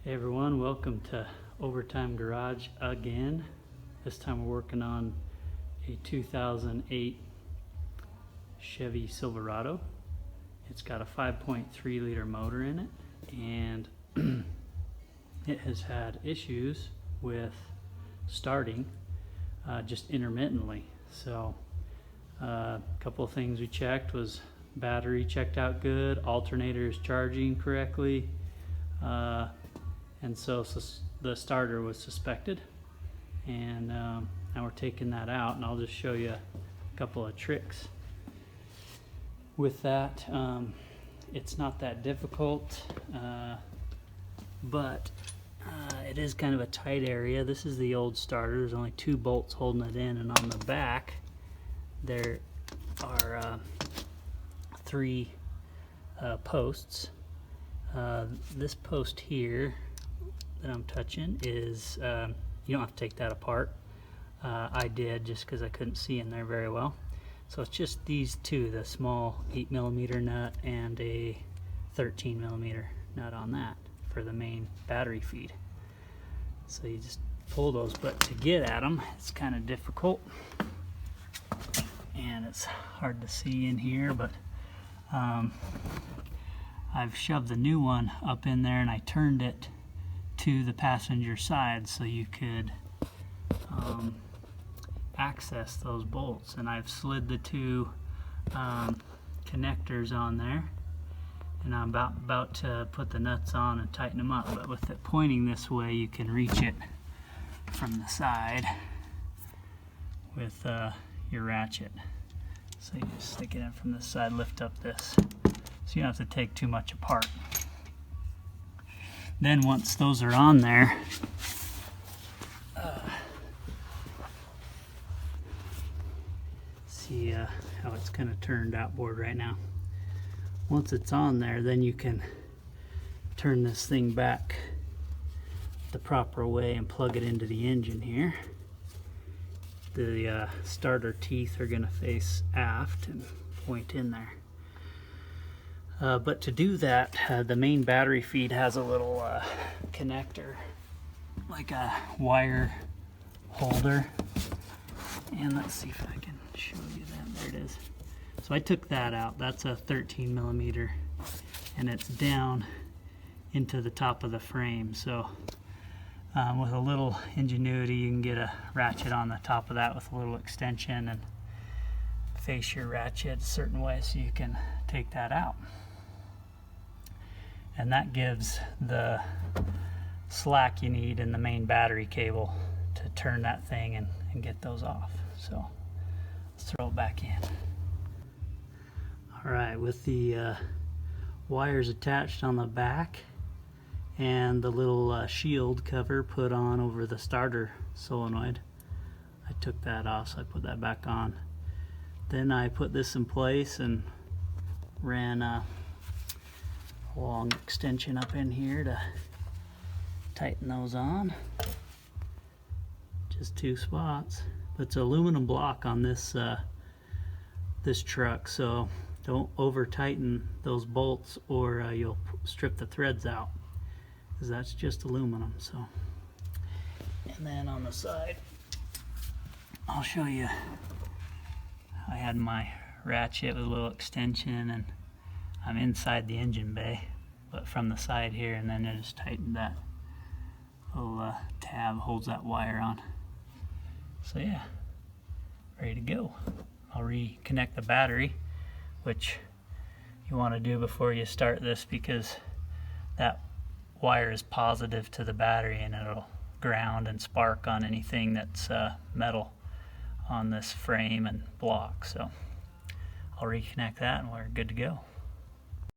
Hey everyone, welcome to Overtime Garage again. This time we're working on a 2008 Chevy Silverado. It's got a 5.3 liter motor in it, and it has had issues with starting just intermittently. So a couple of things we checked was battery checked out good, alternator is charging correctly, and so the starter was suspected, and now we're taking that out, and I'll just show you a couple of tricks with that. It's not that difficult, but it is kind of a tight area. This is the old starter. There's only 2 bolts holding it in, and on the back there are 3 posts. This post here that I'm touching is, you don't have to take that apart. I did just because I couldn't see in there very well. So it's just these 2, the small 8mm nut and a 13mm nut on that for the main battery feed. So you just pull those, but to get at them it's kind of difficult and it's hard to see in here, but I've shoved the new one up in there and I turned it to the passenger side so you could access those bolts, and I've slid the 2 connectors on there, and I'm about to put the nuts on and tighten them up. But with it pointing this way, you can reach it from the side with your ratchet. So you just stick it in from this side, lift up this, so you don't have to take too much apart. Then once those are on there, see how it's kind of turned outboard right now. Once it's on there, then you can turn this thing back the proper way and plug it into the engine here. The starter teeth are going to face aft and point in there. But to do that, the main battery feed has a little connector, like a wire holder. And let's see if I can show you that. There it is. So I took that out. That's a 13mm, and it's down into the top of the frame. So with a little ingenuity, you can get a ratchet on the top of that with a little extension and face your ratchet a certain way so you can take that out. And that gives the slack you need in the main battery cable to turn that thing and get those off. So let's throw it back in. Alright, with the wires attached on the back and the little shield cover put on over the starter solenoid, I took that off, so I put that back on. Then I put this in place and ran a long extension up in here to tighten those on. Just 2 spots. But it's an aluminum block on this this truck, so don't over tighten those bolts or you'll strip the threads out, because that's just aluminum. So, and then on the side, I'll show you. I had my ratchet with a little extension, and I'm inside the engine bay, but from the side here, and then I just tightened that little tab, holds that wire on. So yeah, ready to go. I'll reconnect the battery, which you want to do before you start this, because that wire is positive to the battery and it'll ground and spark on anything that's metal on this frame and block. So I'll reconnect that and we're good to go.